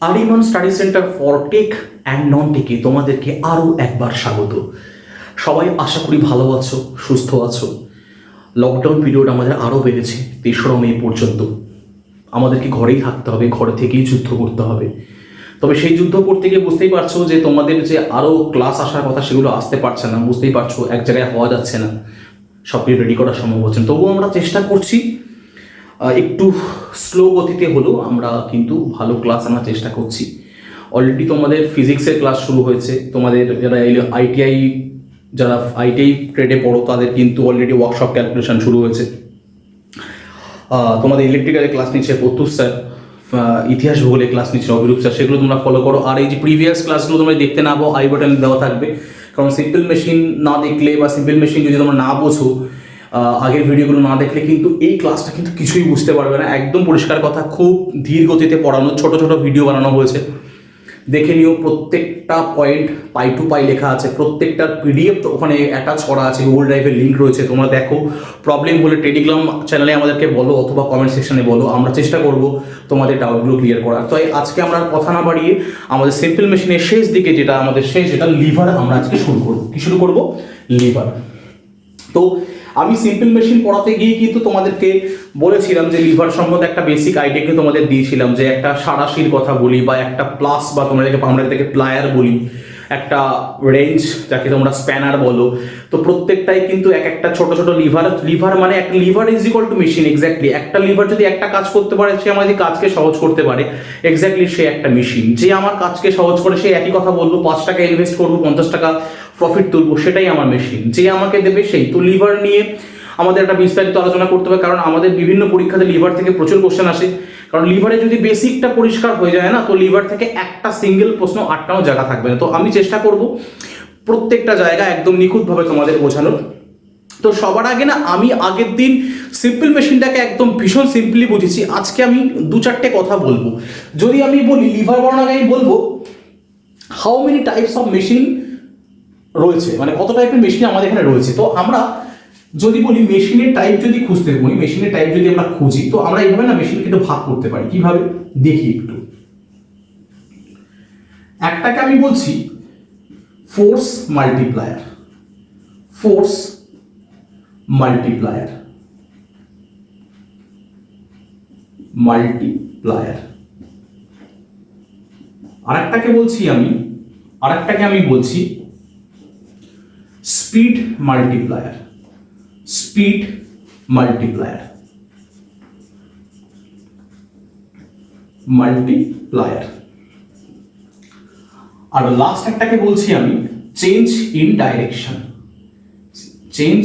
আরিমান study centre for tech and non টেকে তোমাদেরকে আরও একবার স্বাগত। সবাই আশা করি ভালো আছো, সুস্থ আছো। লকডাউন পিরিয়ড আমাদের আরও বেড়েছে 3রা মে পর্যন্ত। আমাদেরকে ঘরেই থাকতে হবে, ঘরে থেকেই যুদ্ধ করতে হবে। তবে সেই যুদ্ধ করতে গিয়ে বুঝতেই পারছো যে তোমাদের যে আরও ক্লাস আসার কথা সেগুলো আসতে পারছে না, বুঝতেই পারছো এক জায়গায় হওয়া যাচ্ছে না, সব কিছু রেডি করা সম্ভব হচ্ছে না। তবুও আমরা চেষ্টা করছি, একটু স্লো গতিতে হলেও আমরা কিন্তু ভালো ক্লাস আনার চেষ্টা করছি। অলরেডি তোমাদের ফিজিক্সের ক্লাস শুরু হয়েছে। তোমাদের যারা আইটিআই ট্রেডে পড়ো তাদের কিন্তু অলরেডি ওয়ার্কশপ ক্যালকুলেশন শুরু হয়েছে। তোমাদের ইলেকট্রিক্যালের ক্লাস নিচ্ছে প্রত্যুষ স্যার, ইতিহাস ভূগোলের ক্লাস নিচ্ছে অভিরূপ স্যার, সেগুলো তোমরা ফলো করো। আর এই যে প্রিভিয়াস ক্লাসগুলো তোমরা দেখতে না পাও, আই বাটনে দেওয়া থাকবে। কারণ সিম্পল মেশিন না দেখলে বা সিম্পল মেশিন যদি তোমরা না বোঝো, আগের ভিডিওগুলো না দেখলে কিন্তু এই ক্লাসটা কিন্তু কিছুই বুঝতে পারবে না। একদম পরিষ্কার কথা, খুব ধীর গতিতে পড়ানো, ছোট ছোট ভিডিও বানানো হয়েছে, দেখে নিও। প্রত্যেকটা পয়েন্ট পাই টু পাই লেখা আছে, প্রত্যেকটা পিডিএফ ওখানে অ্যাটাচ করা আছে, গুগল ড্রাইভের লিঙ্ক রয়েছে, তোমরা দেখো। প্রবলেম হলে টেলিগ্রাম চ্যানেলে আমাদেরকে বলো অথবা কমেন্ট সেকশনে বলো, আমরা চেষ্টা করব তোমাদের ডাউটগুলো ক্লিয়ার করার। তো আজকে আমরা কথা না বাড়িয়ে আমাদের সিম্পল মেশিনের শেষ দিকে যেটা আমাদের যেটা লিভার, আমরা আজকে শুরু করবো। কি শুরু করবো? লিভার। তো আমি সিম্পল মেশিন পড়াতে গিয়ে কিন্তু তোমাদেরকে বলেছিলাম যে লিভার সম্বন্ধে একটা বেসিক আইডিয়া কিন্তু তোমাদের দিয়েছিলাম, যে একটা সাঁড়াশির কথা বলি বা একটা প্লাস, বা আমরা এটাকে প্লায়ার বলি, একটা রেঞ্জ যাকে তোমরা স্প্যানার বলো। তো প্রত্যেকটাই কিন্তু এক একটা ছোট ছোট লিভার মানে একটা liver is equal two machine. Exactly একটা লিভার যদি একটা কাজ করতে পারে, সে আমাদের কাজকে সহজ করতে পারে, এক্স্যাক্টলি সে একটা মেশিন। যে আমার কাজকে সহজ করে, সে একই কথা বলবো, 5 টাকা ইনভেস্ট করবো, 50 টাকা প্রফিট তুলবো, সেটাই আমার মেশিন। যে আমাকে দেবে সেই। তো লিভার নিয়ে আমাদের একটা বিস্তারিত আলোচনা করতে হবে, কারণ আমাদের বিভিন্ন পরীক্ষাতে লিভার থেকে প্রচুর কোশ্চেন আসে। কারণ লিভারে যদি বেসিকটা পরিষ্কার হয়ে যায় না, তো লিভার থেকে একটা সিঙ্গেল প্রশ্ন আটকানো জায়গা থাকবে না। তো আমি চেষ্টা করব প্রত্যেকটা জায়গা একদম নিখুঁতভাবে তোমাদের বোঝানোর। তো সবার আগে না, আমি আগের দিন সিম্পল মেশিনটাকে একদম ভীষণ সিম্পলি বুঝেছি। আজকে আমি 2-4টে কথা বলবো। যদি আমি বলি লিভার বর্ণাকে, আমি বলবো how many types of machine রয়েছে, মানে কত টাইপের মেশিন আমাদের এখানে রয়েছে। তো আমরা যদি বলি মেশিনের টাইপ যদি খুঁজতে বলি, মেশিনের টাইপ যদি আমরা খুঁজি, তো আমরা এইভাবে না মেশিনকে একটু ভাগ করতে পারি। কিভাবে দেখি একটু। একটাকে আমি বলছি force multiplier. Force multiplier, multiplier. আরেকটাকে আমি বলছি speed multiplier. Speed multiplier, multiplier. আর লাস্ট একটাকে বলছি আমি change in direction. Change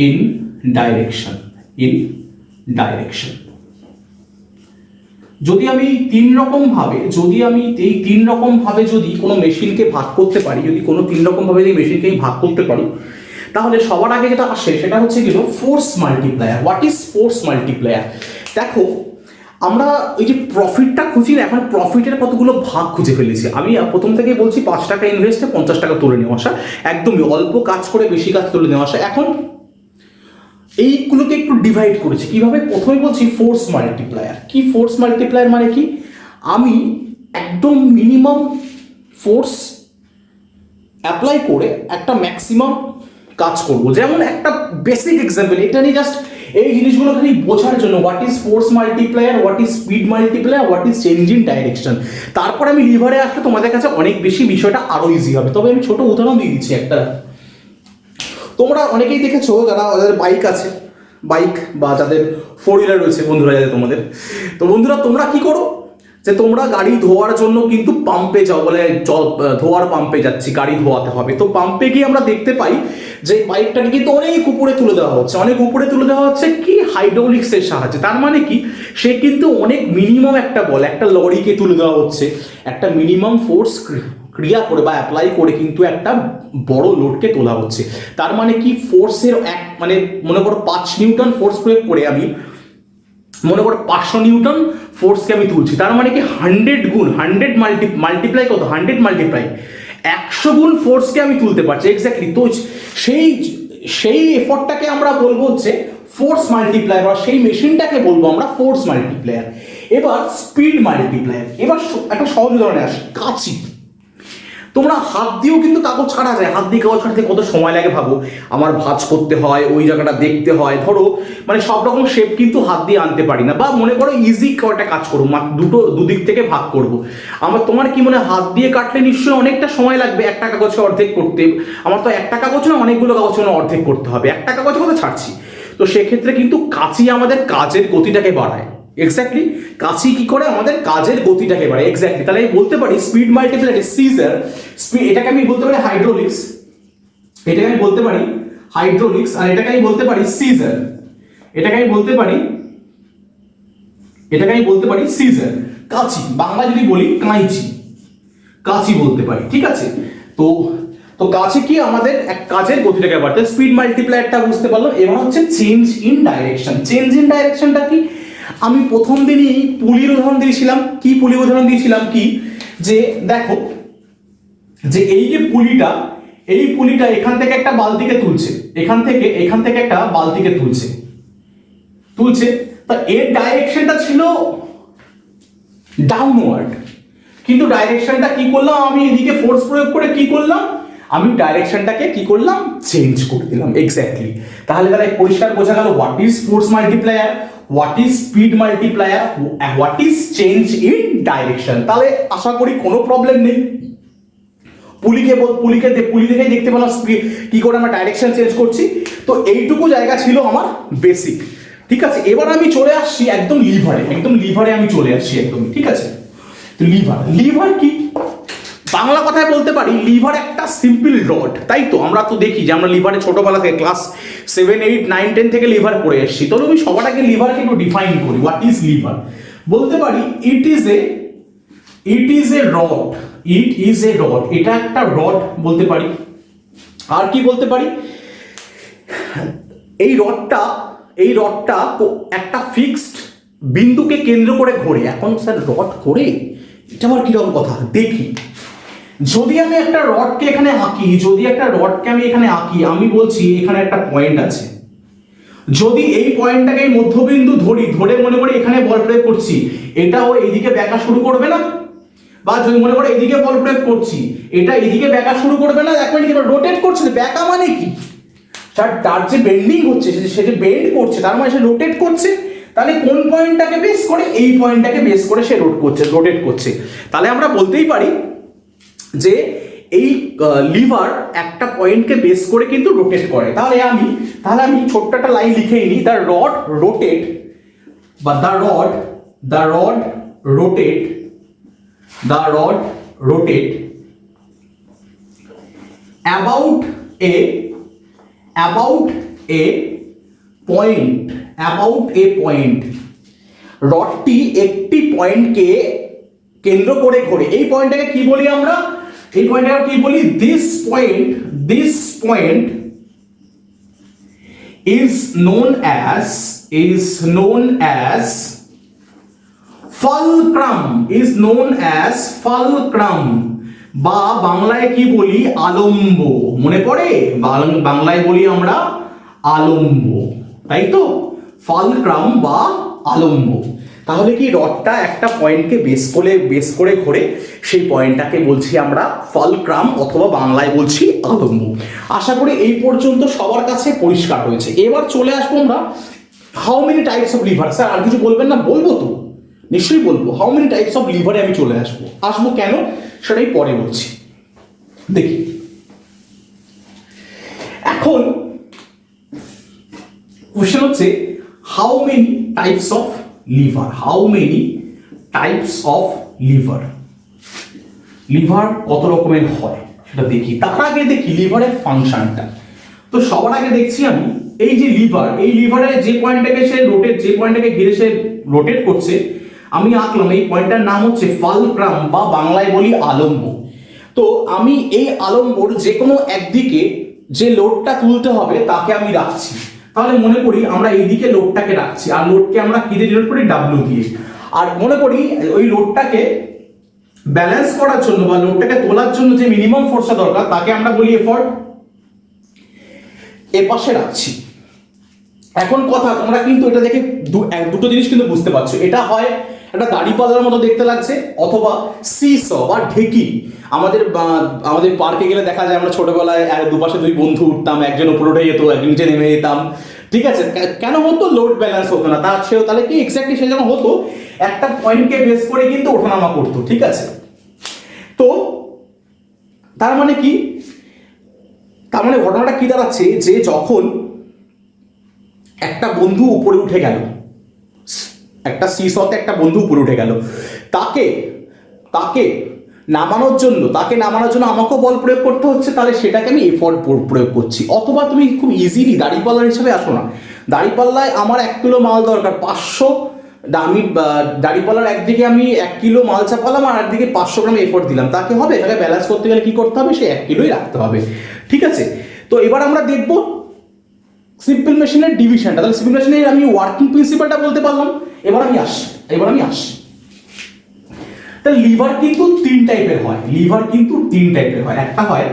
in direction, in direction. যদি আমি এই তিন রকম ভাবে যদি কোনো মেশিনকে ভাগ করতে পারি, যদি কোনো 3 রকম ভাবে যদি মেশিনকে ভাগ করতে পারি, তাহলে সবার আগে যেটা আসে সেটা হচ্ছে কি, force multiplier. What is force multiplier? দেখো, আমরা ওই যে প্রফিটটা খুঁজি না, এখন প্রফিটের কতগুলো ভাগ খুঁজে ফেলেছি। আমি প্রথম থেকেই বলছি 5 টাকা ইনভেস্টে 50 টাকা তুলে নেওয়া আসা, একদমই অল্প কাজ করে বেশি কাজ তুলে নেওয়া আসা। এখন এইগুলোকে একটু ডিভাইড করেছি কিভাবে। প্রথমে বলছি ফোর্স মাল্টিপ্লায়ার। কি ফোর্স মাল্টিপ্লায়ার মানে কি? আমি একদম মিনিমাম ফোর্স অ্যাপ্লাই করে একটা ম্যাক্সিমাম কাজ করব। যেমন একটা বেসিক এক্সাম্পল, এটা নিয়ে জাস্ট এই জিনিসগুলো খালি বোঝার জন্য, what is force multiplier, what is speed multiplier, what is change in direction. তারপর আমি লিভারে আসলে তোমাদের কাছে অনেক বেশি বিষয়টা আরো ইজি হবে। তবে আমি ছোট উদাহরণ দিয়ে দিচ্ছি একটা। তোমরা অনেকেই দেখেছো যাদের বাইক আছে, বাইক বা যাদের 4 হুইলার রয়েছে, বন্ধুরা যাদের তোমাদের, তো বন্ধুরা তোমরা কি করো, যে তোমরা গাড়ি ধোয়ার জন্য কিন্তু পাম্পে যাও, বলে জল ধোয়ার পাম্পে যাচ্ছি, গাড়ি ধোয়াতে হবে। তো পাম্পে গিয়ে আমরা দেখতে পাই যে বাইকটাকে কিন্তু অনেক উপরে তুলে দেওয়া হচ্ছে, কি হাইড্রোলিক্সের সাহায্যে। তার মানে কি, সে কিন্তু অনেক মিনিমাম একটা একটা লরিকে তুলে দেওয়া হচ্ছে, একটা মিনিমাম ফোর্স ক্রিয়া করে বা অ্যাপ্লাই করে কিন্তু একটা বড় লোডকে তোলা হচ্ছে। তার মানে কি, ফোর্সের মানে মনে করো 5 নিউটন ফোর্স প্রয়োগ করে আমি মনে করো 500 নিউটন ফোর্সকে আমি তুলছি। তার মানে কি 100 গুণ, 100 মাল্টিপ্লাই কত, 100 মাল্টিপ্লাই 100 গুণ ফোর্সকে আমি তুলতে পারছি। এক্স্যাক্টলি। তো সেই এফর্টটাকে আমরা বলবো হচ্ছে ফোর্স মাল্টিপ্লায়ার, বা সেই মেশিনটাকে বলবো আমরা ফোর্স মাল্টিপ্লায়ার। এবার স্পিড মাল্টিপ্লায়ার, এবার একটা সহজ উদাহরণে আসে, কাঁচি। তোমরা হাত দিয়েও কিন্তু কাগজ ছাড়া যায়, হাত দিয়ে কাগজ ছাড়তে কত সময় লাগে ভাবো, আমার ভাঁজ করতে হয়, ওই জায়গাটা দেখতে হয়, ধরো মানে সব রকম শেপ কিন্তু হাত দিয়ে আনতে পারি না। বা মনে করো ইজি কয়টা কাজ করবো, দুদিক থেকে ভাগ করব, তোমার কি মনে হাত দিয়ে কাটলে নিশ্চয়ই অনেকটা সময় লাগবে একটা কাগজকে অর্ধেক করতে। আমার তো একটা কাগজ না, অনেকগুলো কাগজ অর্ধেক করতে হবে, একটা কাগজ কথা ছাড়ছি। তো সেক্ষেত্রে কিন্তু কাঁচি আমাদের কাজের গতিটাকে বাড়ায়। এক্স্যাক্টলি, কাঁচি কি করে আমাদের কাজের গতিটাকে বাড়ায়। এক্স্যাক্টলি, তাহলে আমি বলতে পারি স্পিড মাল্টিপ্লায়ার সিজার, এটাকে আমি বলতে পারি হাইড্রোলিক্স, এটাকে আমি বলতে পারি হাইড্রোলিক্স, আর এটাকে আমি বলতে পারি সিজার, এটাকে আমি বলতে পারি সিজার। কাঁচি, বাংলা যদি বলি কাঁচি, কাঁচি বলতে পারি, ঠিক আছে। তো তো কাছে কি আমাদের এক কাজের গতিটাকে বাড়াতে, স্পিড মাল্টিপ্লায়ারটা বুঝতে পারলাম। এবার হচ্ছে change in direction. Change in ডাইরেকশনটা কি, আমি প্রথম দিনই পুলির উদাহরণ দিয়েছিলাম। কি পুলির উদাহরণ দিয়েছিলাম, কি যে দেখো যে এই যে পুলিটা, এই পুলিটা এখান থেকে একটা বালতিকে তুলছে, এখান থেকে একটা বালতিকে তুলছে, তা এর ডাইরেকশনটা ছিল ডাউনওয়ার্ড, কিন্তু ডাইরেকশনটা কি করলাম আমি, এদিকে ফোর্স প্রয়োগ করে কি করলাম, আমি ডাইরেকশনটাকে কি করলাম, চেঞ্জ করে দিলাম। এক্স্যাক্টলি, তাহলে পরিষ্কার বোঝা গেল what is force multiplier, what is speed multiplier, what is change in direction. তাহলে আশা করি কোনো প্রবলেম নেই। পুলি দেখেই দেখতে পেলাম কি করে আমরা ডাইরেকশন চেঞ্জ করছি। তো এইটুকু জায়গা ছিল আমার বেসিক, ঠিক আছে। এবার আমি চলে আসছি একদম লিভারে আমি চলে আসছি একদম, ঠিক আছে। তো লিভার কি, বাংলা কথায় বলতে পারি লিভার একটা সিম্পল রড, তাই তো। আমরা তো দেখি যে আমরা লিভারে ছোটবেলা থেকে ক্লাস 7, 8, 9, 10 থেকে লিভার পড়ে এসেছি। তবে আমি সবার আগে লিভারকে একটু ডিফাইন করি। হোয়াট ইজ লিভার, বলতে পারি ইট ইজ এ রড, এটা একটা রড বলতে পারি। আর কি বলতে পারি, এই রডটা একটা ফিক্সড বিন্দুকে কেন্দ্র করে ঘোরে। এখন স্যার রড ঘোরে, এটা আবার কিরকম কথা, দেখি। যদি আমি একটা রডকে এখানে আঁকি, আমি বলছি এখানে একটা পয়েন্ট আছে। যদি এই পয়েন্টটাকে মধ্যবিন্দু ধরে মনে করে এখানে বল প্রয়োগ করছি, এটাও এইদিকে বেঁকা শুরু করবে না? বা যদি মনে করে এইদিকে বল প্রয়োগ করছি, এটা এইদিকে বেঁকা শুরু করবে না? এক মিনিট, রোটেট করছে, বেঁকা মানে কি, তার যে বেন্ডিং হচ্ছে, সে যে বেন্ড করছে, তার মানে সে রোটেট করছে। তাহলে কোন পয়েন্টটাকে বেস করে, এই পয়েন্টটাকে বেস করে সে রোটেট করছে। তাহলে আমরা বলতেই পারি যে এই লিভার একটা পয়েন্টকে বেস করে কিন্তু রোটেট করে। তাহলে আমি ছোট্ট একটা লাইন লিখেই নিই, the rod rotate about a point, রডটি একটি পয়েন্টকে কেন্দ্র করে ঘোরে। এই পয়েন্টটাকে কি বলি আমরা, this point is known as fulcrum, বা বাংলায় কি বলি, আলম্ব। মনে পড়ে, বাংলায় বলি আমরা আলম্ব, তাই তো, ফালক্রাম বা আলম্ব। তাহলে কি রডটা একটা পয়েন্টকে বেস করে ঘোরে, সেই পয়েন্টটাকে বলছি আমরা ফালক্রাম, অথবা বাংলায় বলছি আলম্ব। আশা করি এই পর্যন্ত সবার কাছে পরিষ্কার হয়েছে। এবার চলে আসবো আমরা how many types of lever. Sir আর কিছু বলবেন না? বলবো তো, নিশ্চয়ই বলবো। হাউ মেনি টাইপস অফ লিভারে আমি চলে আসবো কেন সেটাই পরে বলছি। দেখি এখন কোশ্চেন হচ্ছে how many types of liver কত রকমের হয় সেটা দেখি। তার আগে দেখি লিভারের ফাংশনটা। তো সবার আগে দেখছি আমি এই যে লিভারের যে পয়েন্টটাকে ঘিরে সে রোটেট করছে, আমি আঁকলাম। এই পয়েন্টটার নাম হচ্ছে ফালক্রাম, বা বাংলায় বলি আলম্ব। তো আমি এই আলম্বর যে কোনো একদিকে যে লোডটা তুলতে হবে তাকে আমি রাখছি। তাহলে মনে করি আমরা এইদিকে লোডটাকে রাখছি, আর লোডকে আমরা কি দিয়ে ডিনোট করি, ডাব্লিউ দিয়ে। আর মনে করি ওই লোডটাকে ব্যালেন্স করার জন্য বা লোডটাকে তোলার জন্য যে মিনিমাম ফোর্সটা দরকার তাকে আমরা বলি এফর্ট। এ পাশে রাখছি। এখন কথা, তোমরা কিন্তু এটা দেখে দুটো জিনিস কিন্তু বুঝতে পারছো, এটা হয় একটা দাড়িপাল্লার মতো দেখতে লাগছে, অথবা সিস বা ঢেকি। আমাদের পার্কে গেলে দেখা যায় আমরা ছোটবেলায় দুপাশে দুই বন্ধু উঠতাম, একজন উপরে উঠে যেত, একজন নিচে নেমে যেতাম, ঠিক আছে? কেন হতো? লোড ব্যালেন্স হতো না, তাহলে কি এক্স্যাক্টলি সে যখন হতো একটা পয়েন্টকে বেস করে কিন্তু ওঠানামা করতো, ঠিক আছে? তো তার মানে কি, তার মানে ঘটনাটা কি দাঁড়াচ্ছে, যে যখন একটা বন্ধু উপরে উঠে গেল, একটা সিসতে একটা বন্ধু উপরে উঠে গেল, তাকে তাকে নামানোর জন্য আমাকেও বল প্রয়োগ করতে হচ্ছে, তাহলে সেটাকে আমি এফর্ট প্রয়োগ করছি। অথবা তুমি খুব ইজিলি দাড়িপাল্লার হিসাবে আসো না, দাড়িপাল্লায় আমার 1 কিলো মাল দরকার, 500, আমি দাড়িপাল্লার একদিকে আমি 1 কিলো মাল চাপালাম আর একদিকে 500 গ্রাম এফোর্ট দিলাম, তাকে হবে? তাকে ব্যালেন্স করতে গেলে কি করতে হবে? সে 1 কিলোই রাখতে হবে, ঠিক আছে? তো এবার আমরা দেখবো সিম্পল মেশিনের ডিভিশনটা। তাহলে সিম্পল মেশিনের আমি ওয়ার্কিং প্রিন্সিপালটা বলতে পারলাম। এবার আমি আসি তাহলে লিভার কিন্তু 3 টাইপের হয়, একটা হয়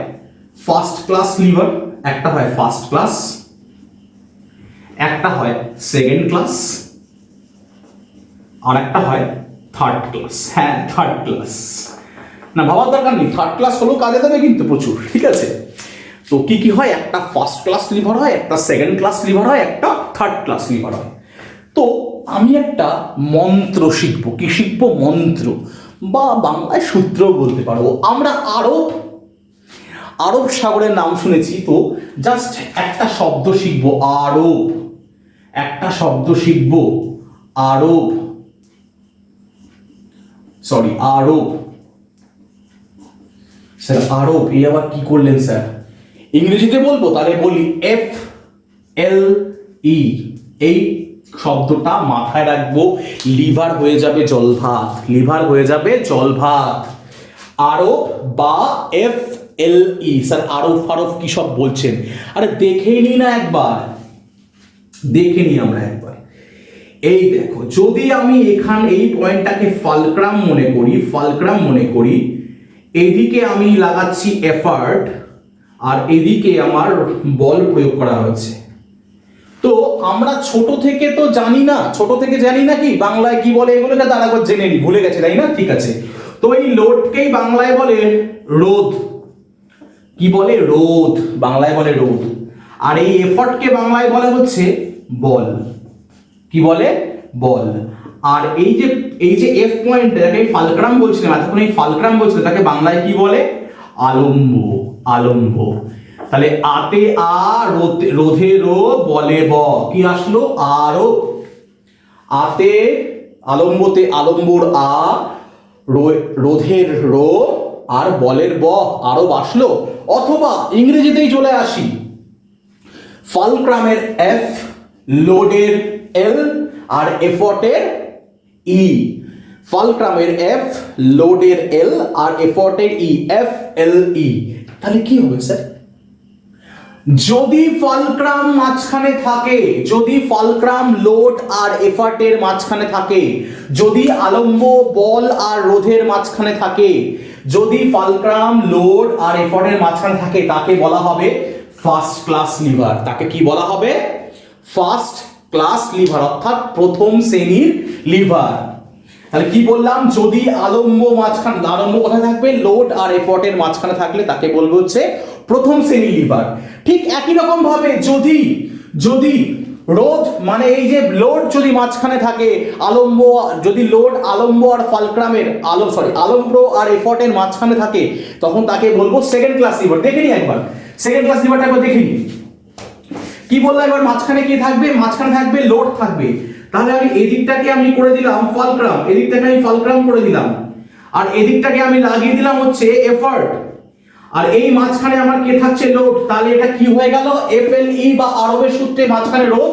ফার্স্ট ক্লাস লিভার, একটা হয় ফার্স্ট ক্লাস, একটা হয় সেকেন্ড ক্লাস, আর একটা হয় থার্ড ক্লাস। হ্যাঁ, থার্ড ক্লাস না, ভাবার দরকার নেই, থার্ড ক্লাস হলেও কাজে দেবে কিন্তু প্রচুর, ঠিক আছে? তো কি কি হয়? একটা ফার্স্ট ক্লাস লিভার হয়, একটা সেকেন্ড ক্লাস লিভার হয়, একটা থার্ড ক্লাস লিভার হয়। তো আমি একটা মন্ত্র শিখবো। কি শিখবো? মন্ত্র, বা বাংলায় সূত্রও বলতে পারবো। আমরা আরব সাগরের নাম শুনেছি, তো জাস্ট একটা শব্দ শিখবো, আরব। একটা শব্দ শিখবো, আরব, সরি আরব। স্যার আরব, এই আবার কি করলেন স্যার? ইংরেজিতে বলবো, তাহলে বলি FLE। এই শব্দটা মাথায় রাখবো, লিভার হয়ে যাবে জল ভাত, লিভার হয়ে যাবে জল ভাত। আরব বা FLE। স্যার আরব ফারব কি সব বলছেন? আরে দেখেই নি না একবার, দেখে নি আমরা একবার। এই দেখো, যদি আমি এখানে এই পয়েন্টটাকে ফালক্রাম মনে করি, এদিকে আমি লাগাচ্ছি এফার্ট, আর এদিকে আমার বল প্রয়োগ করা হয়েছে। তো আমরা ছোট থেকে জানি না কি বাংলায় কি বলে, এগুলোকে তারা একবার জেনে নি, ভুলে গেছে, তাই না? ঠিক আছে, তো এই লোডকেই বাংলায় বলে রোধ। কি বলে? রোধ, বাংলায় বলে রোধ। আর এই এফর্টকে বাংলায় বলে হচ্ছে বল। কি বলে? বল। আর এই যে এফ পয়েন্ট, যাকে ফালক্রাম বলছিলাম এতক্ষণ, এই ফালক্রাম বলছিলাম, তাকে বাংলায় কি বলে? আলম্ব। তাহলে আতে আ, রোধে রো, বলে ব, কি আসলো? আরব। আতে আলম্বতে আলম্বর আ, রোধের রো, আর বলের ব, আরব আসলো। অথবা ইংরেজিতেই চলে আসি, ফালক্রামের এফ, লোডের এল, আর এফর্টের ই। ফালক্রামের এফ, লোডের এল, আর এফর্টের ই, FLE। তাহলে কি হবে স্যার? যদি ফালক্রাম মাঝখানে থাকে, যদি ফালক্রাম লোড আর এফার্টের মাঝখানে থাকে, যদি আলম্ব বল আর রোধের মাঝখানে থাকে, যদি ফালক্রাম লোড আর এফার্টের মাঝখানে থাকে, তাকে বলা হবে ফার্স্ট ক্লাস লিভার। তাকে কি বলা হবে? ফার্স্ট ক্লাস লিভার, অর্থাৎ প্রথম শ্রেণীর লিভার। তাহলে কি বললাম? যদি আলম্ব কোথায় থাকবে? লোড আর এফর্টের মাঝখানে থাকলে তাকে বলবো হচ্ছে প্রথম শ্রেণীর লিভার। ঠিক একই রকম ভাবে যদি রোধ, মানে এই যে লোড যদি মাঝখানে থাকে, যদি লোড আলম্ব আর ফালক্রামের আলম্ব আর এফর্টের মাঝখানে থাকে, তখন তাকে বলবো সেকেন্ড ক্লাস লিভার। দেখে নি একবার সেকেন্ড ক্লাস লিভারটা, একবার দেখে নি। কি বললাম? এবার মাঝখানে কি থাকবে? মাঝখানে থাকবে লোড থাকবে। তাহলে আমি এদিকটাকে আমি করে দিলাম ফালক্রাম, এদিকটাকে আমি ফালক্রাম করে দিলাম, আর এদিকটাকে আমি লাগিয়ে দিলাম হচ্ছে এফার্ট, আর এই মাঝখানে আমার কে থাকছে? লোড। তাহলে এটা কি হয়ে গেল? FLE বা আরবের সূত্রে মাঝখানে রোধ,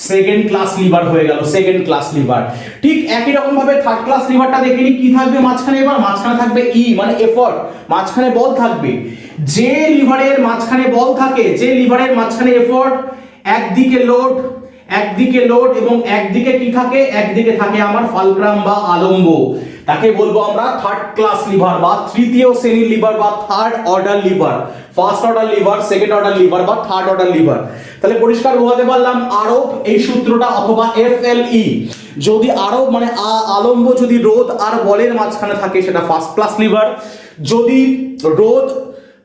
সেকেন্ড ক্লাস লিভার হয়ে গেল, সেকেন্ড ক্লাস লিভার। ঠিক একই রকম ভাবে থার্ড ক্লাস লিভারটা দেখিনি, কি থাকবে মাঝখানে? এবার মাঝখানে থাকবে ই, মানে এফর্ট, মাঝখানে বল থাকবে। যে লিভারের মাঝখানে বল থাকে, যে লিভারের মাঝখানে এফর্ট, একদিকে লোড এবং একদিকে কি থাকে? একদিকে থাকে আমার ফালক্রাম বা আলম্ব, তাকে বলবো আমরা থার্ড ক্লাস লিভার বা তৃতীয় শ্রেণীর লিভার বা third order liver. First order liver, second order liver বা থার্ড অর্ডার লিভার। তাহলে পরিষ্কার বোঝাতে পারলাম আরোপ এই সূত্রটা অথবা FLE, যদি আরোপ মানে আলম্ব যদি রোধ আর বলের মাঝখানে থাকে সেটা ফার্স্ট ক্লাস লিভার, যদি রোধ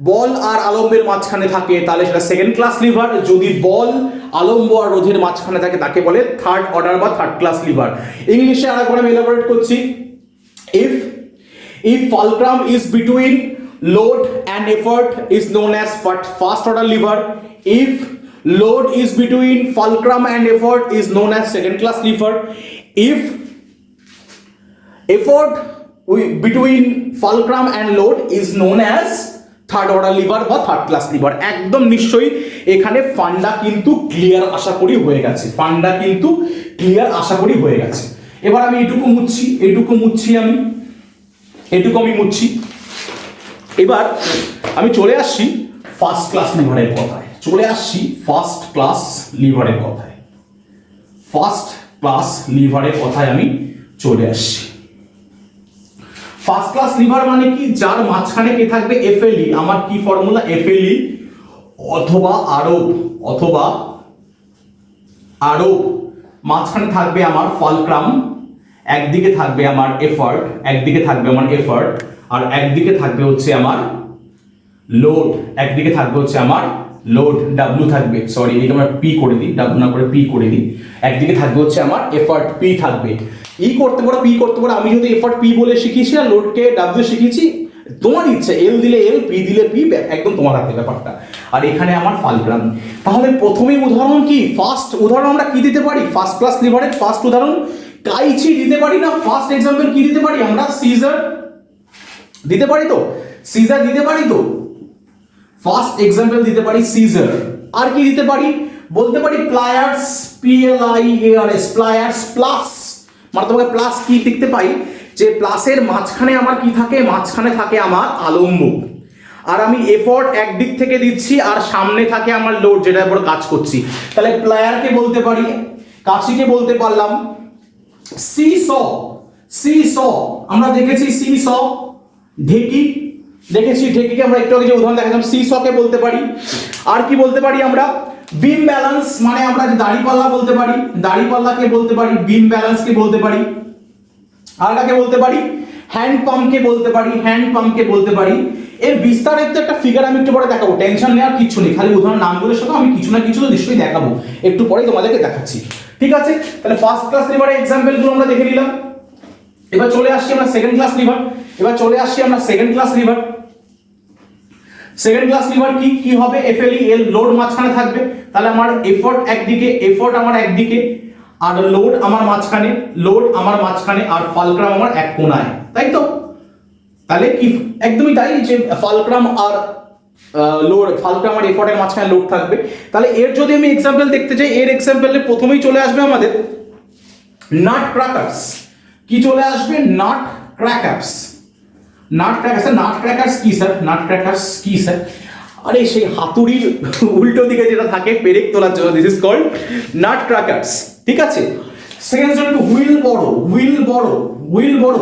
বল আর আলম্বের মাঝখানে থাকে তাহলে সেটা সেকেন্ড ক্লাস লিভার, যদি বল আলম্ব আর রোধের মাঝখানে থাকে তাকে বলে থার্ড অর্ডার বা থার্ড ক্লাস লিভার। ইংলিশে আরেকবার আমি এলাবোরেট করছি, if fulcrum is between load and effort is known as first order lever, if load is between fulcrum and effort is known as second class lever, if effort between fulcrum and load is known as third order liver বা third class liver. একদম নিশ্চয়ই এখানে ফান্ডা কিন্তু clear আশা করি হয়ে গেছে, ফান্ডা কিন্তু clear আশা করি হয়ে গেছে। এবার আমি এটুকু মুছছি আমি মুছছি। এবার আমি চলে আসছি ফার্স্ট ক্লাস লিভারের কথায়, আমি চলে আসছি। ফার্স্ট ক্লাস লিভার মানে কি, যার মাঝখানে কে থাকবে FLE, আমার কি ফর্মুলা FLE অথবা আরোপ, মাঝখানে থাকবে আমার ফালক্রাম, একদিকে থাকবে আমার এফার্ট, আর একদিকে থাকবে হচ্ছে আমার লোড, W থাকবে, সরি এটা আমরা P করে দিই, W না করে P করে দিই। একদিকে থাকবে হচ্ছে আমার এফার্ট P থাকবে, ই করতে পারো P করতে পারো। আমি যদি এফার্ট P বলে শিখিয়েছি আর লোডকে W শিখিয়েছি, তোমার ইচ্ছা, L দিলে L, P দিলে P, একদম তোমার হাতে ব্যাপারটা। আর এখানে আমার ফালক্রাম। তাহলে প্রথমেই উদাহরণ কি, ফার্স্ট উদাহরণ আমরা কি দিতে পারি, ফার্স্ট ক্লাস লিভারের ফার্স্ট উদাহরণ কাইচি দিতে পারি না? ফার্স্ট এক্সাম্পল কি দিতে পারি আমরা, সিজার দিতে পারি তো, ফার্স্ট এক্সাম্পল দিতে পারি সিজার। আর কি দিতে পারি, বলতে পারি প্লায়ার্স, PLIARS, প্লায়ার্স প্লাস, মানে তোমাকে প্লাস কি দেখতে পাই যে প্লাসের মাঝখানে আমার কি থাকে, মাঝখানে থাকে আমার আলম্ব, আর আমি এফোর্ট একদিক থেকে দিচ্ছি আর সামনে থাকে আমার লোড যেটার উপর কাজ করছি। তাহলে প্লায়ারকে বলতে পারি, কাছিকে বলতে পারলাম সি স, আমরা দেখেছি সি স, ঢেকিকে আমরা একটু আগে যে উদাহরণ দেখালাম, সি স কে বলতে পারি। আর কি বলতে পারি আমরা, বিম ব্যালেন্স, মানে আমরা যে দাড়িপাল্লা বলতে পারি, দাড়িপাল্লাকে বলতে পারি, বিম ব্যালেন্সকে বলতে পারি। আর কাকে বলতে পারি, হ্যান্ড পাম্পকে বলতে পারি। এর বিস্তারিত একটা ফিগার আমি একটু পরে দেখাবো, টেনশন নেওয়ার কিছু নেই, খালি উদাহরণ নামগুলোর সাথে আমি কিছু না কিছু তো নিশ্চয়ই দেখাবো, একটু পরেই তোমাদেরকে দেখাচ্ছি, ঠিক আছে? তাহলে ফার্স্ট ক্লাস লিভারের এক্সাম্পলগুলো আমরা দেখে নিলাম। এবার চলে আসছি আমরা second class liver. Second class liver কি হবে, FLE, L লোড মাঝখানে থাকবে, তাহলে আমার এফোর্ট আমার একদিকে, আর লোড আমার মাঝখানে, আর ফালক্রাম আমার এক কোণায়, তাই তো? তাহলে কি একদমই তাই, যে ফালক্রাম আর এফোর্টের মাঝখানে লোড থাকবে। তাহলে এর যদি আমি এক্সাম্পল দেখতে চাই, এর এক্সাম্পলে প্রথমেই চলে আসবে আমাদের নাট ক্র্যাকার্স। কি চলে আসবে, নাট ক্র্যাকার্স কি স্যার? আরে সেই হাতুড়ির উল্টো দিকে যেটা থাকে পেরেক তোলার জন্য, this is called nut crackers, ঠিক আছে? সেকেন্ড জন্য হুইল বড়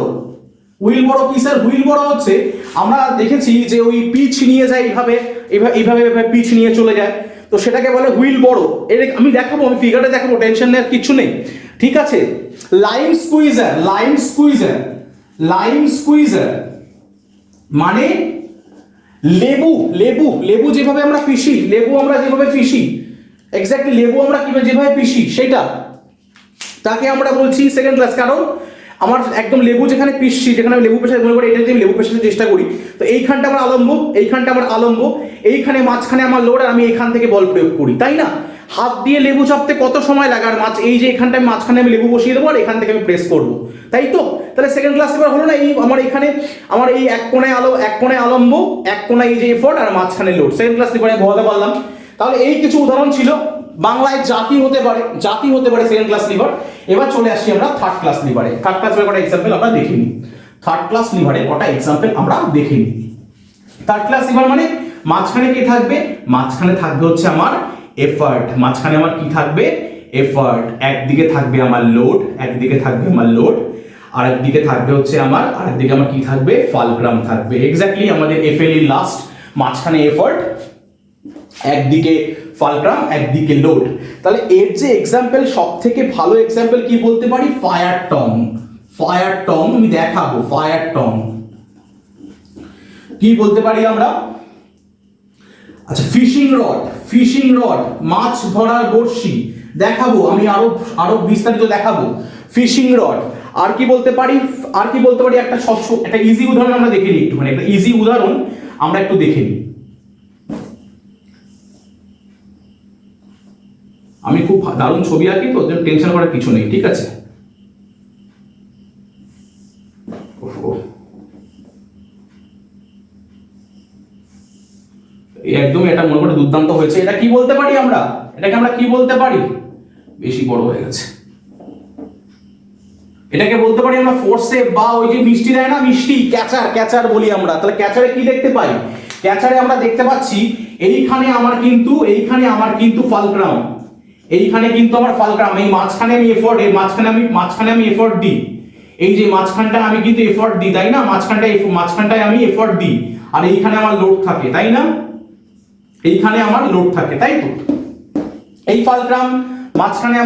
কি স্যার? হুইল বড় হচ্ছে, আমরা দেখেছি যে ওই পিচ নিয়ে যায় এইভাবে পিচ নিয়ে চলে যায়, তো সেটাকে বলে হুইল বড়। এর আমি দেখাবো, আমি ফিগারে দেখাবো, টেনশন নেওয়ার কিছু নেই, ঠিক আছে? লাইম স্কুইজার মানে লেবু যেভাবে আমরা পিষি, এক্স্যাক্টলি লেবু আমরা যেভাবে পিষি সেটা, তাকে আমরা বলছি সেকেন্ড ক্লাস। কারণ আমার একদম লেবু যেখানে পিষছি, যেখানে আমি লেবু পেশাতে মনে করি, এটা যদি লেবু পেশাতে চেষ্টা করি, তো এইখানটা আমার আলম্ব, এইখানে মাঝখানে আমার লোড, আর আমি এখান থেকে বল প্রয়োগ করি, তাই না? হাত দিয়ে লেবু চাপতে কত সময় লাগে, আর এই যে এখানটা মাঝখানে আমি লেবু বসিয়ে দেবো, আর এখান থেকে আমি প্রেস করবো, তাই তো? তাহলে সেকেন্ড ক্লাস লিভার হলো না, এই আমার এখানে আমার এই এক কোণায় আলম্ব, এক কোণায় এই যে এফোর্ট, আর মাঝখানে লোড, সেকেন্ড ক্লাস লিভারে বোঝাতে পারলাম। তাহলে এই কিছু উদাহরণ ছিল, বাংলায় জাতি হতে পারে সেকেন্ড ক্লাস লিভার। এবার চলে আসছি আমরা থার্ড ক্লাস লিভারে। থার্ড ক্লাস লিভারের কটা এক্সাম্পল আমরা দেখে নিই। থার্ড ক্লাস লিভার মানে মাঝখানে কি থাকবে, মাঝখানে থাকবে হচ্ছে আমার এফার্ট, আমার কি থাকবে, এফার্ট, একদিকে থাকবে আমার লোড, আর একদিকে থাকবে হচ্ছে আমার কি থাকবে, ফালক্রাম থাকবে। এক্স্যাক্টলি আমাদের FLE লাস্ট, মাঝখানে এফার্ট, একদিকে ফালক্রাম, একদিকে লোড। তাহলে এর যে এক্সাম্পল সব থেকে ভালো এক্সাম্পল কি বলতে পারি, ফায়ার টং। ফায়ার টং আমি দেখাবো, ফায়ার টং কি বলতে পারি আমরা। আচ্ছা ফিশিং রড, ফিশিং রড মাছ ধরার বড়শি দেখাবো আমি, আরো বিস্তারিত দেখাবো। ফিশিং রড আর কি বলতে পারি, আর কি বলতে পারি, একটা ইজি উদাহরণ আমরা দেখে নিই একটু, মানে একটা ইজি উদাহরণ আমরা একটু দেখে নিই। আমি খুব দারুণ ছবি আঁকি তো, টেনশন করার কিছু নেই, ঠিক আছে। একদম এটা মনে করে দুর্দান্ত হয়েছে। এটা কি বলতে পারি আমরা, এটাকে আমরা কি বলতে পারি, বেশি বড় হয়ে গেছে, এটাকে বলতে পারি আমরা ফোর্সেপ, বা ওই যে মিষ্টি দেয় না, মিষ্টি ক্যাচার, ক্যাচার বলি আমরা। তাহলে ক্যাচারে কি দেখতে পাই, ক্যাচারে আমরা দেখতে পাচ্ছি এইখানে আমার কিন্তু ফালক্রাম, এইখানে কিন্তু আমার ফালক্রাম, এই মাঝখানে আমি এফোর্ট, এই মাঝখানে আমি এফোর্ট দিই, এই যে মাঝখানটা আমি কিন্তু এফোর্ট দিই, তাই না, মাঝখানটায় আমি এফোর্ট দিই, আর এইখানে আমার লোড থাকে, তাই না, এইখানে আমার লোড থাকে, তাই তো। এই ফালক্রাম মাঝখানে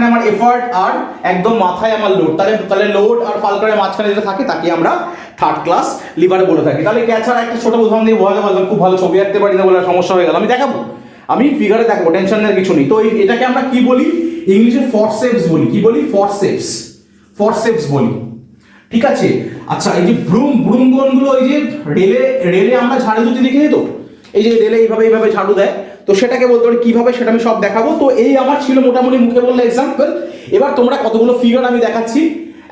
আমার এফোর্ট, আর একদম মাথায় আমার লোড, তাহলে লোড আর ফালক্রামের মাঝখানে যেটা থাকে তাকে আমরা থার্ড ক্লাস লিভার বলে থাকি। তাহলে ক্যাচার একটা ছোট উদাহরণ দিয়ে বোঝাতে পারলাম, খুব ভালো ছবি আঁকতে পারি না বলে সমস্যা হয়ে গেল, আমি দেখাবো, আমি ফিগারে দেখাবো, টেনশন নেওয়ার কিছু নেই। তো এটাকে আমরা কি বলি, ইংলিশে ফরসেপস বলি, কি বলি, ফরসেপস বলি, ঠিক আছে। আচ্ছা এই যে ব্রুমগনগুলো, ওই যে রেলে আমরা ঝাড়ু দিতে দেখেছি তো, এই যে রেলে এইভাবে ঝাড়ু দেয়, তো সেটাকে বলতে পারি কিভাবে, সেটা আমি সব দেখাবো। তো এই আমার ছিল মোটামুটি মুখে বললে এক্সাম্পল। এবার তোমরা কতগুলো ফিগার আমি দেখাচ্ছি,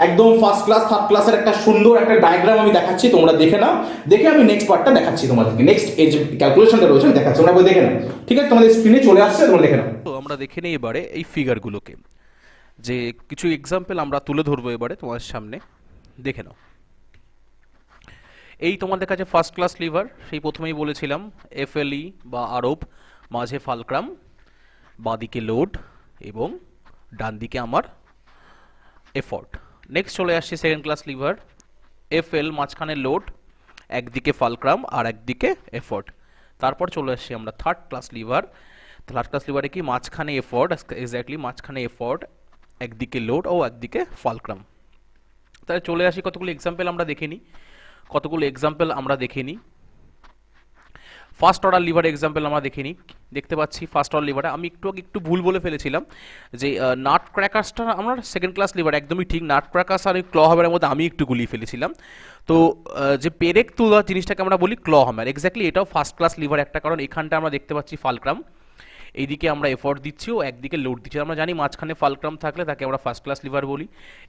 একদম ফার্স্ট ক্লাস থার্ড ক্লাসের একটা সুন্দর একটা ডায়াগ্রাম আমি দেখাচ্ছি, তোমরা দেখে নাও, দেখে আমি নেক্সট পার্টটা দেখাচ্ছি তোমাদেরকে, নেক্সট এই যে ক্যালকুলেশনটা রয়েছে দেখাচ্ছি, তোমরা দেখে নাও, ঠিক আছে, তোমাদের স্ক্রিনে চলে আসছে, তোমরা দেখে নাও। তো আমরা দেখে নিই এবারে এই ফিগারগুলোকে, যে কিছু এক্সাম্পল আমরা তুলে ধরবো এবারে তোমাদের সামনে, দেখে নাও। এই তোমাদের কাছে ফার্স্ট ক্লাস লিভার, সেই প্রথমেই বলেছিলাম এফএলই বা আরব, মাঝে ফালক্রাম, বাঁদিকে লোড এবং ডান দিকে আমার এফোর্ট। নেক্সট চলে আসছে সেকেন্ড ক্লাস লিভার, এফএল মাঝখানে লোড, একদিকে ফালক্রাম আর একদিকে এফোর্ট। তারপর চলে আসছি আমরা third class liver, third class লিভারে কি মাঝখানে এফোর্ট, এক্স্যাক্টলি মাঝখানে এফোর্ট, একদিকে লোড ও একদিকে ফালক্রাম। তাহলে চলে আসি কতগুলো এক্সাম্পল আমরা দেখে নিই, ফার্স্ট অর্ডার লিভার এক্সাম্পল আমরা দেখতে পাচ্ছি। ফার্স্ট অর্ডার লিভারে আমি একটু ভুল বলে ফেলেছিলাম, যে নাট ক্র্যাকার্সটা আমরা সেকেন্ড ক্লাস লিভার, একদমই ঠিক, নাট ক্র্যাকার্স আর ক্ল হ্যামারের মধ্যে আমি একটু গুলিয়ে ফেলেছিলাম। তো যে পেরেক তুলা জিনিসটাকে আমরা বলি ক্ল হ্যামার, এক্স্যাক্টলি এটাও ফার্স্ট ক্লাস লিভার একটা, কারণ এখানটা আমরা দেখতে পাচ্ছি ফালক্রাম, এইদিকে আমরা এফোর্ট দিচ্ছি ও একদিকে লোড দিচ্ছি, আমরা জানি মাঝখানে ফালক্রাম থাকলে তাকে আমরা ফার্স্ট ক্লাস লিভার বলি।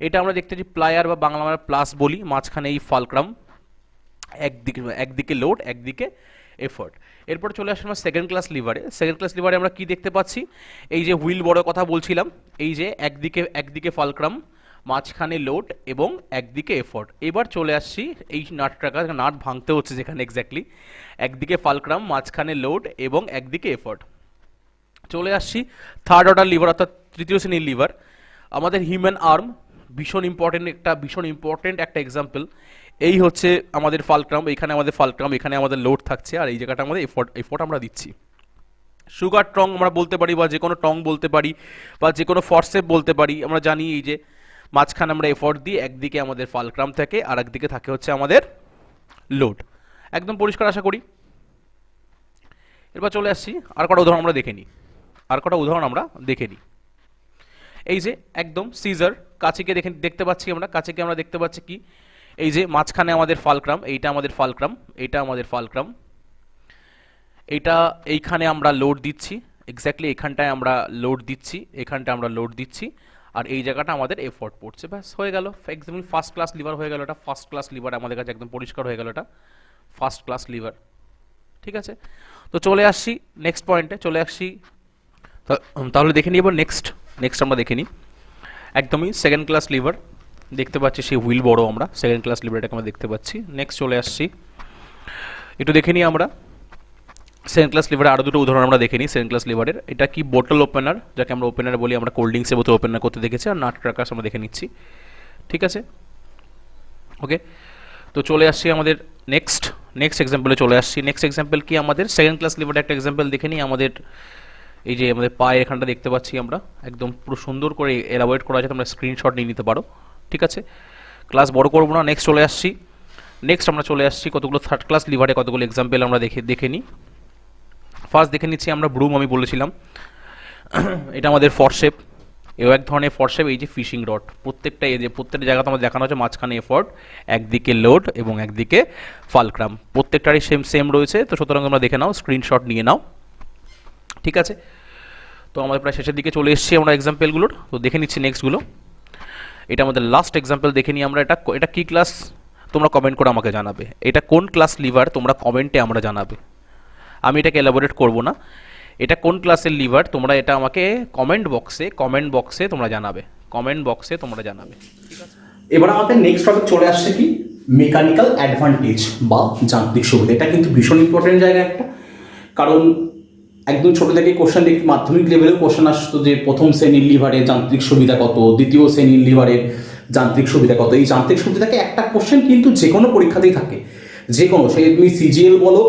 এটা আমরা দেখতে পাচ্ছি প্লায়ার বা বাংলা আমরা প্লাস বলি, মাঝখানে এই ফালক্রাম, একদিকে লোড একদিকে এফোর্ট। এরপর চলে আসলাম সেকেন্ড ক্লাস লিভারে আমরা কি দেখতে পাচ্ছি, এই যে হুইল বড় কথা বলছিলাম, এই যে একদিকে ফালক্রাম, মাঝখানে লোড এবং একদিকে এফোর্ট। এবার চলে আসছি এই নাট ভাঙতে হচ্ছে যেখানে, এক্স্যাক্টলি একদিকে ফালক্রাম, মাঝখানে লোড এবং একদিকে এফোর্ট। চলে আসছি থার্ড অর্ডার লিভার অর্থাৎ তৃতীয় শ্রেণীর লিভার, আমাদের হিউম্যান আর্ম, ভীষণ ইম্পর্টেন্ট একটা এক্সাম্পল। এই হচ্ছে আমাদের ফালক্রাম, এখানে আমাদের লোড থাকছে, আর এই জায়গাটা আমাদের এফোর্ট আমরা দিচ্ছি। সুগার টং আমরা বলতে পারি, বা যে কোনো টং বলতে পারি, বা যে কোনো ফরসেপ বলতে পারি। আমরা জানি এই যে মাঝখানে আমরা এফোর্ট দিই, একদিকে আমাদের ফালক্রাম থাকে আর একদিকে থাকে হচ্ছে আমাদের লোড। একদম পরিষ্কার আশা করি। এরপর চলে আসছি আর কটা উদাহরণ আমরা দেখে নিই। এই যে একদম সিজার, কাছেকে দেখতে পাচ্ছি কি, এই যে মাঝখানে আমাদের ফালক্রাম, এইটা আমাদের ফালক্রাম, এইটা এইখানে আমরা লোড দিচ্ছি, এক্স্যাক্টলি এখানটায় আমরা লোড দিচ্ছি, আর এই জায়গাটা আমাদের এফোর্ট পড়ছে, ব্যাস হয়ে গেল। এক্সাম্পল ফার্স্ট ক্লাস লিভার হয়ে গেল, এটা ফার্স্ট ক্লাস লিভার আমাদের কাছে একদম পরিষ্কার হয়ে গেল, এটা ফার্স্ট ক্লাস লিভার, ঠিক আছে। তো চলে আসছি নেক্সট পয়েন্টে, তাহলে দেখে নিই এবার নেক্সট আমরা দেখে নিই একদমই সেকেন্ড ক্লাস লিভার, দেখতে পাচ্ছি সেই হুইল বড়, আমরা সেকেন্ড ক্লাস লিভারটাকে আমরা দেখতে পাচ্ছি। নেক্সট চলে আসছি, একটু দেখে নিই আমরা সেকেন্ড ক্লাস লিভারের আরও দুটো উদাহরণ আমরা দেখে নিই। সেকেন্ড ক্লাস লিভারের এটা কি, বোটল ওপেনার, যাকে আমরা ওপেনার বলি, আমরা কোল্ড ড্রিঙ্কসের বোতল ওপেনার করতে দেখেছি, আর নাট ক্র্যাকার্স আমরা দেখে নিচ্ছি, ঠিক আছে, ওকে। তো চলে আসছি আমাদের নেক্সট এক্সাম্পলে চলে আসছি। নেক্সট এক্সাম্পল কি, আমাদের সেকেন্ড ক্লাস লিভারের একটা এক্সাম্পল দেখে নিই। আমাদের এই যে আমাদের পায়ে এখানটা দেখতে পাচ্ছি আমরা, একদম পুরো সুন্দর করে এলাবোরেট করা আছে, তোমরা স্ক্রিনশট নিয়ে নিতে পারো। ঠিক আছে, ক্লাস বড় করবো না, নেক্সট চলে আসছি। নেক্সট আমরা চলে আসছি কতগুলো থার্ড ক্লাস লিভারে কতগুলো এক্সাম্পল আমরা দেখে নিই। ফার্স্ট দেখে নিচ্ছি আমরা ব্রুম, আমি বলেছিলাম এটা আমাদের ফরশেপ, এও এক ধরনের ফরশেপ। এই যে ফিশিং রড, প্রত্যেকটা এই যে প্রত্যেকটা জায়গাতে আমাদের দেখানো হচ্ছে মাঝখানে এফোর্ট, একদিকে লোড এবং একদিকে ফালক্রাম, প্রত্যেকটারই সেম রয়েছে। তো সুতরাং তোমরা দেখে নাও, স্ক্রিনশট নিয়ে নাও। ঠিক আছে, তো আমাদের প্রায় শেষের দিকে চলে এসেছি আমরা এক্সাম্পলগুলোর। তো দেখে নিচ্ছি নেক্সটগুলো। এটা আমাদের লাস্ট এক্সাম্পল দেখে নিই আমরা। এটা কী ক্লাস তোমরা কমেন্ট করে আমাকে জানাবে, এটা কোন ক্লাস লিভার তোমরা কমেন্টে আমরা জানাবে। আমি এটাকে এলাবোরেট করব না, এটা কোন ক্লাসের লিভার তোমরা এটা আমাকে কমেন্ট বক্সে তোমরা জানাবে, কমেন্ট বক্সে তোমরা জানাবে। এবার আমাদের নেক্সট টপিক চলে আসছে কি, মেকানিক্যাল অ্যাডভান্টেজ বা যান্ত্রিক সুবিধা। এটা কিন্তু ভীষণ ইম্পর্টেন্ট জায়গা একটা, কারণ একদম ছোটো থেকে কোশ্চেন দেখি, মাধ্যমিক লেভেলেও কোশ্চেন আসতো যে প্রথম শ্রেণীর লিভারের যান্ত্রিক সুবিধা কত, দ্বিতীয় শ্রেণীর লিভারের যান্ত্রিক সুবিধা কত। এই যান্ত্রিক সুবিধাকে একটা কোশ্চেন কিন্তু যে কোনো পরীক্ষাতেই থাকে, যে কোনো, সে তুমি সিজিএল বলো,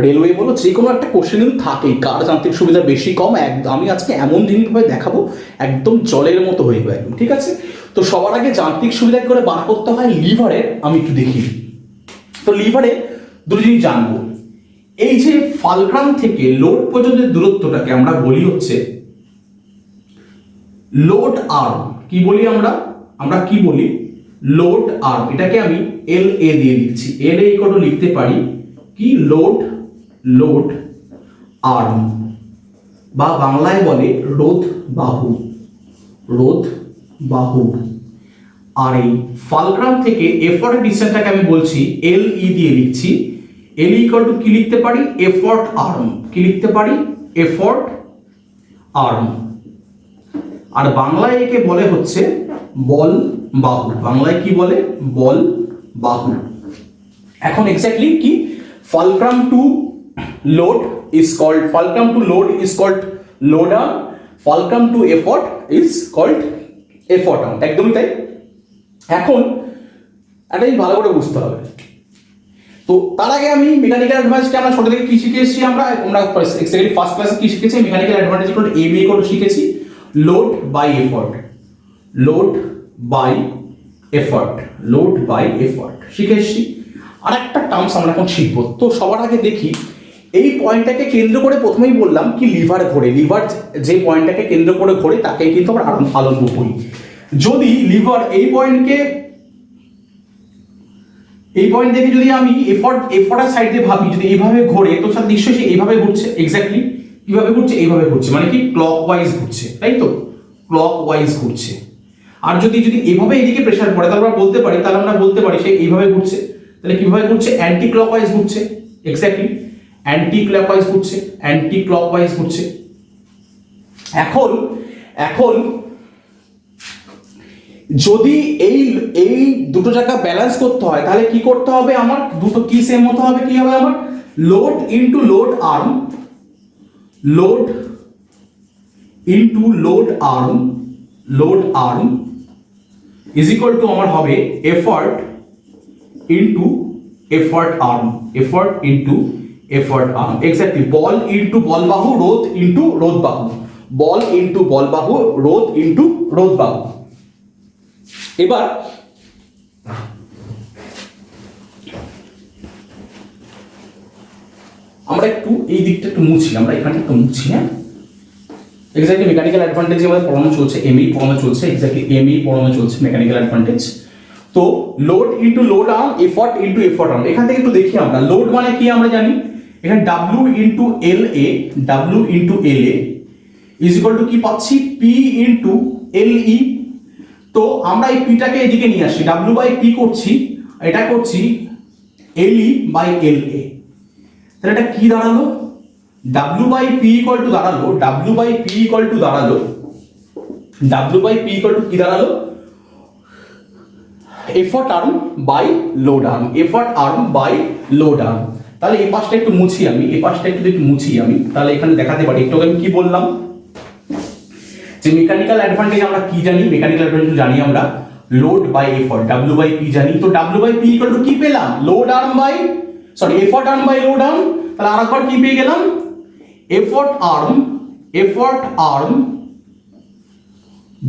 রেলওয়ে বলো, যে কোনো একটা কোশ্চেন কিন্তু থাকেই, কার যান্ত্রিক সুবিধা বেশি কম। আমি আজকে এমন জিনিসভাবে দেখাবো একদম জলের মতো হয়ে যাবে একদম। ঠিক আছে, তো সবার আগে যান্ত্রিক সুবিধা করে বার করতে হয় লিভারের, আমি একটু দেখি। তো লিভারে দুটো জিনিস জানবো, এই যে ফালক্রাম থেকে লোড পর্যন্ত দূরত্বটাকে আমরা বলি হচ্ছে লোড আর্ম। কি বলি আমরা কি বলি, লোড আর্ম। এটাকে আমি এল এ দিয়ে লিখছি, এল এ ইকুয়াল টু লিখতে পারি কি, লোড আর্ম, বা বাংলায় বলে রোধ বাহু। আর এই ফালক্রাম থেকে এফোর্ট ডিস্টেন্সটাকে আমি বলছি এল ই দিয়ে লিখছি, এল ইকুয়াল টু কি লিখতে পারি, এফোর্ট আর্ম। কি লিখতে পারি, এফোর্ট আর্ম। আর বাংলায় একে বলে হচ্ছে বল বাহু। বাংলায় কি বলে, বল বাহু। এখন এক্স্যাক্টলি কি, fulcrum to load is called load arm, fulcrum to effort is called effort arm. একদমই তাই। এখন একটা জিনিস ভালো করে বুঝতে হবে। তো তার আগে আমি মেকানিক্যাল অ্যাডভান্টেজকে আমরা ছোট থেকে কি শিখে এসেছি, আমরা এক্স্যাক্টলি ফার্স্ট ক্লাসে কি শিখেছি, mechanical advantage equal to M equal to শিখেছি লোড বাই এফোর্ট শিখে এসেছি। আর একটা টার্মস আমরা এখন শিখবো। তো সবার আগে দেখি, এই পয়েন্টটাকে কেন্দ্র করে প্রথমেই বললাম কি লিভার ঘোরে, লিভার যে পয়েন্টটাকে কেন্দ্র করে ঘোরে তাকেই কিন্তু আমরা আলম্ব বলি। যদি লিভার এই পয়েন্ট থেকে যদি আমি এফোর্টের সাইড দিয়ে ভাবি, যদি এইভাবে ঘোরে, তো স্যার নিশ্চয়ই সে এইভাবে ঘুরছে। এক্স্যাক্টলি কিভাবে ঘুরছে, এইভাবে ঘুরছে, মানে কি ক্লকওয়াইজ ঘুরছে, তাই তো, ক্লকওয়াইজ ঘুরছে। আর যদি এইভাবে এদিকে প্রেসার পড়ে, তাহলে আমরা বলতে পারি সে এইভাবে ঘুরছে। তাহলে কিভাবে ঘুরছে, অ্যান্টি ক্লকওয়াইজ ঘুরছে। এক্স্যাক্টলি অ্যান্টি ক্লকওয়াইজ ঘুরছে। এখন যদি এই দুটো জায়গা ব্যালেন্স করতে হয়, তাহলে কি করতে হবে, আমার দুটো কি সেম হতে হবে, কি হবে আমার, load into load arm is equal to আমার হবে effort into effort arm. Exactly বল ইনটু বল বাহু, রোধ ইনটু রোধ বাহু, বল ইনটু বল বাহু, রোধ ইনটু রোধ বাহু। এবার আমরা একটু এই দিকটা একটু মুছি, আমরা এখানে একটু মুছি। হ্যাঁ, এক্স্যাক্টলি মেকানিক্যাল অ্যাডভান্টেজ আমাদের পড়ানো চলছে, পড়ানো চলছে মেকানিক্যাল অ্যাডভান্টেজ। তো load into load arm, effort into effort arm. এখান থেকে একটু দেখি আমরা, লোড মানে কি আমরা জানি, এখানে W into L A is equal to কি পাচ্ছি, পি ইনটু এল ই। তো আমরা এই পিটাকে এদিকে নিয়ে আসি, ডাব্লিউ বাই পি করছি, এটা করছি এল ই বাই এল এ। তাহলে এটা কি দাঁড়ালো, W by P equal to কি দাঁড়ালো, effort arm by load arm. তাহলে এই পাশটা একটু মুছি আমি, তাহলে এখানে দেখাতে পারি একটু। আমি কি বললাম যে মেকানিক্যাল অ্যাডভান্টেজ আমরা কি জানি, আমরা load by effort, W by P জানি। তো W by P equal to কি পেলাম, effort arm by load arm. তাহলে আরেকবার কি পেয়ে গেলাম, effort arm effort arm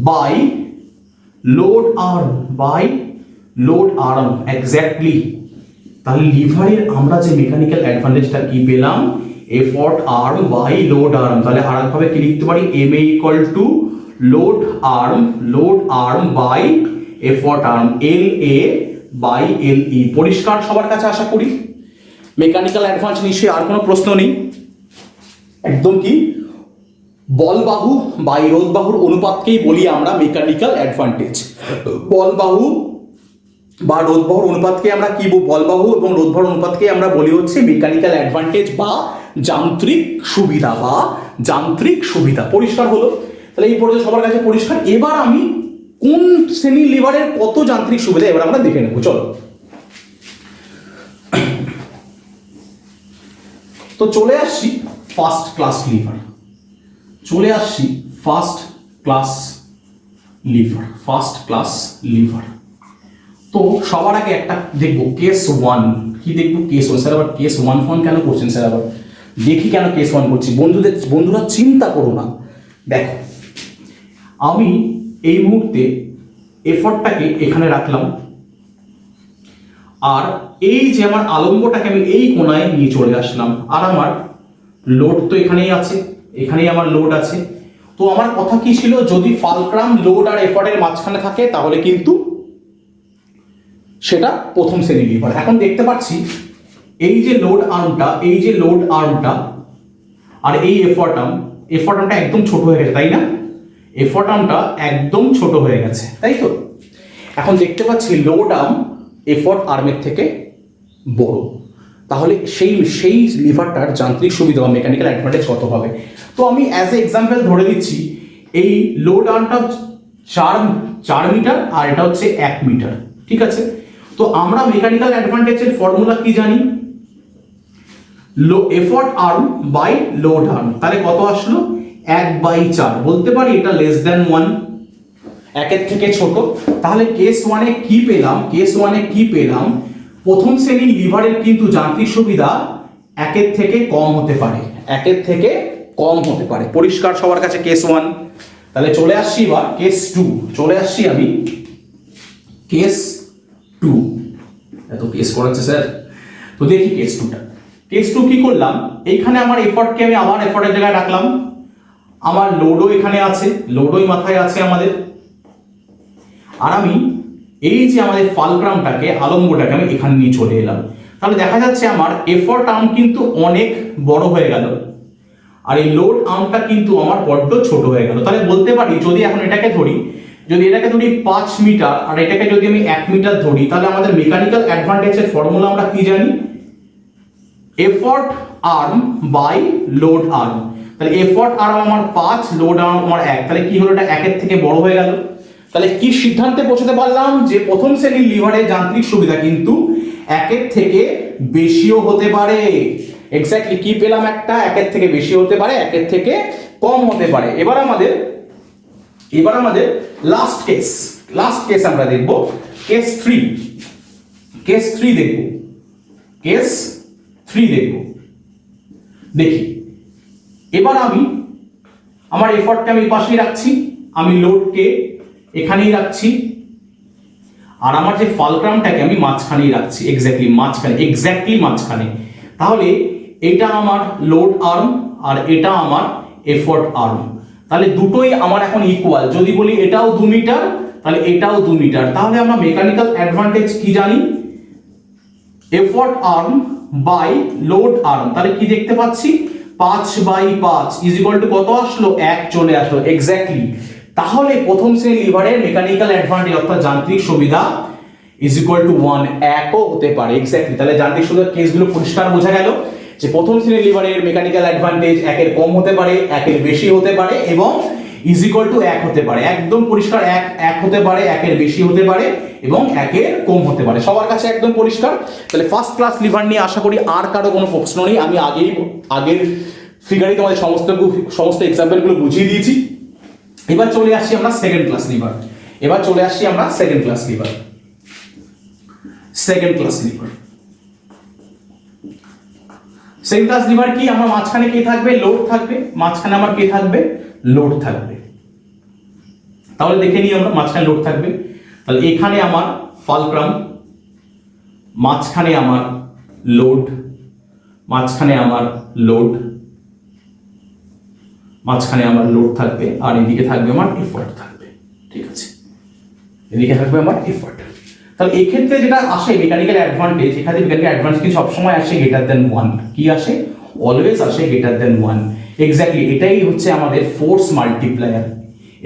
by load arm exactly. তাহলে লিভারের আমরা যে মেকানিক্যাল অ্যাডভান্টেজটা কি পেলাম, effort arm by load arm. তাহলে আরেকভাবে কি লিখতে পারি, M A equal to load arm by effort arm, L A by L E. পরিষ্কার সবার কাছে আশা করি? মেকানিক্যাল অ্যাডভান্স নিশ্চয়ই আর কোনো প্রশ্ন নেই, একদম কি বল বাহু বাই রোধ বাহুর অনুপাতকেই বলি আমরা মেকানিক্যাল অ্যাডভান্টেজ। বল বাহু বা রোধ বাহুর অনুপাতকে আমরা কি, বল বাহু এবং রোধ বাহুর অনুপাতকে আমরা বলি হচ্ছে মেকানিক্যাল অ্যাডভান্টেজ বা যান্ত্রিক সুবিধা। পরিষ্কার হলো? তাহলে এই পর্যন্ত সবার কাছে পরিষ্কার। এবার আমি কোন শ্রেণীর লিভারের কত যান্ত্রিক সুবিধা এবার আমরা দেখে নেব, চলো। তো চলে আসছি ফার্স্ট ক্লাস লিভার। তো সবার আগে একটা দেখবো কেস 1। কি দেখবো? কেস 1। স্যার আবার কেস 1 ফোন কেন করছেন স্যার? আবার দেখি কেন কেস 1 করছি। বন্ধুরা চিন্তা করো না, দেখো আমি এই মুহূর্তে এফর্টটাকে এখানে রাখলাম, আর এই যে আমার আলম্বটাকে আমি এই কোণায় নিয়ে চলে আসলাম, আর আমার লোড তো এখানেই আছে, এখানেই আমার লোড আছে। তো আমার কথা কি ছিল, যদি ফালক্রাম লোড আর এফর্টের মাঝখানে থাকে তাহলে কিন্তু সেটা প্রথম শ্রেণীর লিভার। এখন দেখতে পাচ্ছি এই যে লোড আর্মটা আর এই এফর্ট আর্মটা একদম ছোট হয়ে গেছে, তাই না? এফর্ট আর্মটা একদম ছোট হয়ে গেছে, তাই তো? এখন দেখতে পাচ্ছি লোড আর্ম এফর্ট আর্মের থেকে বড়। তাহলে সেই লিভারটার যান্ত্রিক সুবিধা বা মেকানিক্যাল অ্যাডভান্টেজ কত হবে? তো আমি অ্যাজ এ এক্সাম্পল ধরে দিচ্ছি, এই লোড আর্মটা 4 মিটার আর এটা হচ্ছে 1 মিটার, ঠিক আছে? তো আমরা মেকানিক্যাল অ্যাডভান্টেজের ফর্মুলা কি জানি, effort arm by load arm. তাহলে কত আসলো? 1/4। বলতে পারি এটা লেস দ্যান 1, 1 থেকে ছোট। তাহলে কেস 1 এ কি পেলাম, প্রথম শ্রেণীর লিভারের কিন্তু যান্ত্রিক সুবিধা 1 থেকে কম হতে পারে। পরিষ্কার সবার কাছে কেস 1? তাহলে চলে আসছি এবার কেস 2। আমি কেস 2। এত কেস করাচ্ছে স্যার, তো দেখি কেস 2টা। কেস 2 কি করলাম, এইখানে আমার এফর্টকে আমি আবার এফর্টের জায়গায় রাখলাম, আমার লোডও এখানে আছে, লোডই মাথায় আছে আমাদের, আর আমি এই যে আমাদের ফালক্রামটাকে আলম্বটাকে আমি এখানে নিয়ে চলে এলাম। তাহলে দেখা যাচ্ছে আমার এফর্ট আর্ম কিন্তু অনেক বড় হয়ে গেল, আর এই লোড আর্মটা কিন্তু আমার বড্ড ছোট হয়ে গেল। তাহলে বলতে পারি, যদি এখন এটাকে ধরি 5 মিটার আর এটাকে যদি আমি 1 মিটার ধরি, তাহলে আমাদের মেকানিক্যাল অ্যাডভান্টেজের ফর্মুলা আমরা কি জানি, effort arm by load arm. তাহলে এফর্ট আর্ম আমার 5, লোড আর্ম আমার 1, তাহলে কি হলো, এটা 1 থেকে বড় হয়ে গেল। তাহলে কি সিদ্ধান্তে পৌঁছতে পারলাম, যে প্রথম শ্রেণীর লিভারের যান্ত্রিক সুবিধা কিন্তু 1 থেকে বেশিও হতে পারে। এক্স্যাক্টলি কি পেলাম, একটা 1 থেকে বেশি হতে পারে, 1 থেকে কম হতে পারে। এবার আমাদের লাস্ট কেস আমরা দেখব, কেস 3 দেখব। দেখি এবার আমি আমার এফর্টকে আমি পাশেই রাখছি, আমি লোডকে এখানেই রাখছি, আর আমার যে ফালক্রামটাকে আমি মাঝখানেই রাখছি, এক্স্যাক্টলি মাঝখানে। তাহলে এটা আমার লোড আর্ম আর এটা আমার এফর্ট আর্ম। তাহলে দুটোই আমার এখন ইকুয়াল। যদি বলি এটাও 2 মিটার, তাহলে এটাও 2 মিটার। তাহলে আমরা মেকানিক্যাল অ্যাডভান্টেজ কি জানি, effort arm by load arm. তাহলে কি দেখতে পাচ্ছি, 5/5 ইজ ইকুয়াল টু কত আসলো, 1 চলে আসলো এক্স্যাক্টলি। তাহলে প্রথম শ্রেণীর লিভারের মেকানিক্যাল অ্যাডভান্টেজ অর্থাৎ যান্ত্রিক সুবিধা ইজ ইকুয়াল টু 1, 1ও হতে পারে এক্স্যাক্টলি। তাহলে যান্ত্রিক সুবিধার কেসগুলো পরিষ্কার বোঝা গেল যে প্রথম শ্রেণীর লিভারের মেকানিক্যাল অ্যাডভান্টেজ 1 কম হতে পারে, 1 বেশি হতে পারে, এবং ইজ ইকুয়াল টু 1 হতে পারে। একদম পরিষ্কার, 1 হতে পারে, 1 বেশি হতে পারে এবং 1 কম হতে পারে। সবার কাছে একদম পরিষ্কার। তাহলে ফার্স্ট ক্লাস লিভার নিয়ে আশা করি আর কারো কোনো প্রশ্ন নেই। আমি আগের ফিগারে তোমাদের সমস্ত এক্সাম্পলগুলো বুঝিয়ে দিয়েছি। এবার চলে আসছি আমরা second class liver. Second class liver কি, আমার মাঝখানে কে থাকবে, লোড থাকবে, মাঝখানে আমার কে থাকবে, লোড থাকবে। তাহলে দেখে নিই আমরা, মাঝখানে লোড থাকবে, তাহলে এখানে আমার ফালক্রাম, মাঝখানে আমার লোড, মাঝখানে আমার লোড, মাঝখানে আমার লোড থাকবে, আর এদিকে থাকবে আমার এফর্ট থাকবে। ঠিক আছে, এদিকে থাকবে আমার এফর্ট। তাহলে এই ক্ষেত্রে যেটা আসে মেকানিক্যাল অ্যাডভান্টেজ, এখানে মেকানিক্যাল অ্যাডভান্টেজ কিন্তু সবসময় আসে গ্রেটার দেন 1। কি আসে, অলওয়েজ আসে গ্রেটার দেন 1। এক্স্যাক্টলি এটাই হচ্ছে আমাদের ফোর্স মাল্টিপ্লায়ার,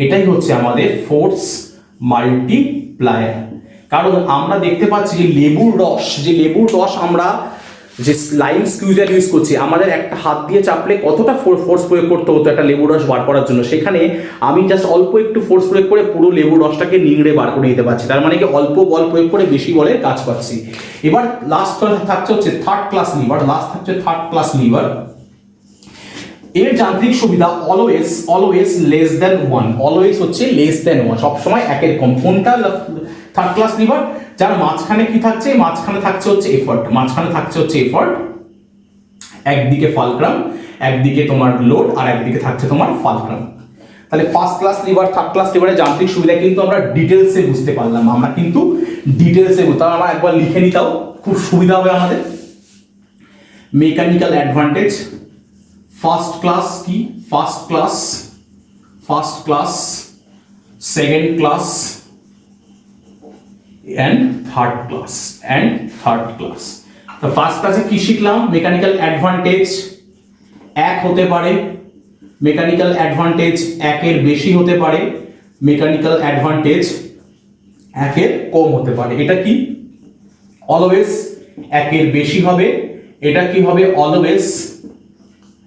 এটাই হচ্ছে আমাদের ফোর্স মাল্টিপ্লায়ার। কারণ আমরা দেখতে পাচ্ছি যে লেবুর রস আমরা যে লাইম স্কুইজার ইউজ করছি, আমাদের একটা হাত দিয়ে চাপলে কতটা ফোর্স প্রয়োগ করতে হতো একটা লেবুর রস বার করার জন্য, সেখানে আমি জাস্ট অল্প একটু ফোর্স প্রয়োগ করে পুরো লেবুর রসটাকে নিংড়ে বার করে দিতে পারছি। তার মানে কি অল্প বল প্রয়োগ করে বেশি বলের কাজ পাচ্ছি। এবার লাস্ট থাকছে হচ্ছে থার্ড ক্লাস লিভার। এর যান্ত্রিক সুবিধা অলওয়েজ লেস দেন 1, অলওয়েজ হচ্ছে লেস দেন 1, সবসময় একের কম। কোনটা থার্ড ক্লাস লিভার, যার মাঝখানে কি থাকছে, মাঝখানে থাকছে হচ্ছে এফর্ট, একদিকে ফালক্রাম, একদিকে তোমার লোড, আর একদিকে থাকছে তোমার ফালক্রাম। তাহলে first class liver, third class লিভারের যান্ত্রিক সুবিধা কিন্তু আমরা ডিটেলসে বুঝতে পারলাম, তাহলে আমরা একবার লিখে নিতাও, খুব সুবিধা হবে আমাদের। মেকানিক্যাল অ্যাডভান্টেজ, ফার্স্ট ক্লাস কি, first class, second class and third class. তো ফার্স্ট ক্লাসে কি শিখলাম, মেকানিক্যাল অ্যাডভান্টেজ এক হতে পারে, মেকানিক্যাল অ্যাডভান্টেজ একের বেশি হতে পারে, মেকানিক্যাল অ্যাডভান্টেজ একের কম হতে পারে। এটা কি, অলওয়েজ একের বেশি হবে, এটা কি হবে, অলওয়েজ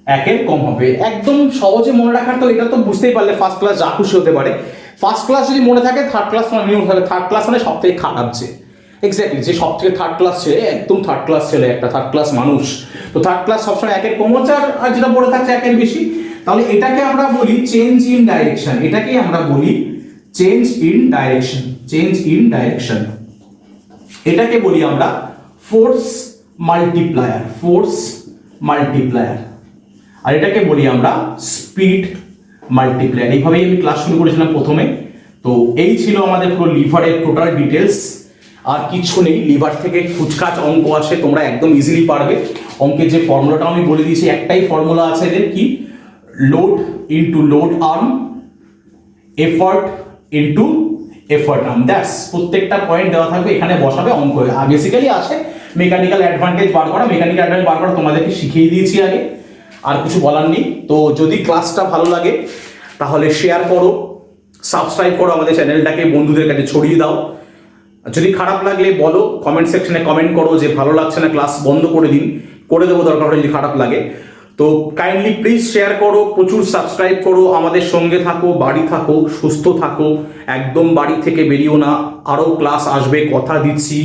একের কম হবে। একদম সহজে মনে রাখার, তো এটা তো বুঝতেই পারলে ফার্স্ট ক্লাস যা খুশি হতে পারে। ফার্স্ট ক্লাস যদি মনে থাকে, থার্ড ক্লাস মানে মিনিমাম হবে। থার্ড ক্লাস মানে সব থেকে খারাপ, যে এক্স্যাক্টলি যে সব থেকে থার্ড ক্লাস ছেলে, একদম থার্ড ক্লাস ছেলে, একটা থার্ড ক্লাস মানুষ। তো থার্ড ক্লাস সবসময় একের কম হচ্ছে, আর যেটা পড়ে থাকছে একের বেশি। তাহলে এটাকে আমরা বলি চেঞ্জ ইন ডাইরেকশন, এটাকেই আমরা বলি চেঞ্জ ইন ডাইরেকশন। এটাকে বলি আমরা ফোর্স মাল্টিপ্লায়ার, আর এটাকে বলি আমরা স্পিড মাল্টিপ্লায়ার। এইভাবেই আমি ক্লাস শুরু করেছিলাম প্রথমে। তো এই ছিল আমাদের পুরো লিভারের টোটাল ডিটেলস, আর কিছু নেই। লিভার থেকে কুচকাচ অঙ্ক আসে, তোমরা একদম ইজিলি পারবে। অঙ্কের যে ফর্মুলাটা আমি বলে দিয়েছি, একটাই ফর্মুলা আছে এদের, কি, load into load arm, effort into effort arm, that's. প্রত্যেকটা পয়েন্ট দেওয়া থাকবে, এখানে বসাবে অঙ্ক। আর বেসিক্যালি আছে মেকানিক্যাল অ্যাডভান্টেজ বার করা, তোমাদেরকে শিখিয়ে দিয়েছি আগে, আর কিছু বলার নেই। তো যদি ক্লাসটা ভালো লাগে তাহলে শেয়ার করো, সাবস্ক্রাইব করো আমাদের চ্যানেলটাকে, বন্ধুদের কাছে ছড়িয়ে দাও। যদি খারাপ লাগলে বলো, কমেন্ট সেকশনে কমেন্ট করো যে ভালো লাগছে না, ক্লাস বন্ধ করে দিন, করে দেবো দরকার হলে যদি খারাপ লাগে। তো কাইন্ডলি প্লিজ শেয়ার করো, প্রচুর সাবস্ক্রাইব করো, আমাদের সঙ্গে থাকো, বাড়ি থাকো, সুস্থ থাকো, একদম বাড়ি থেকে বেরিও না। আরও ক্লাস আসবে, কথা দিচ্ছি,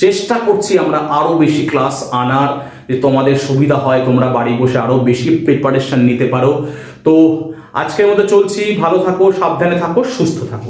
চেষ্টা করছি আমরা আরও বেশি ক্লাস আনার, যে তোমাদের সুবিধা হয়, তোমরা বাড়ি বসে আরও বেশি প্রিপারেশন নিতে পারো। তো আজকের মতো চলছি, ভালো থাকো, সাবধানে থাকো, সুস্থ থাকো।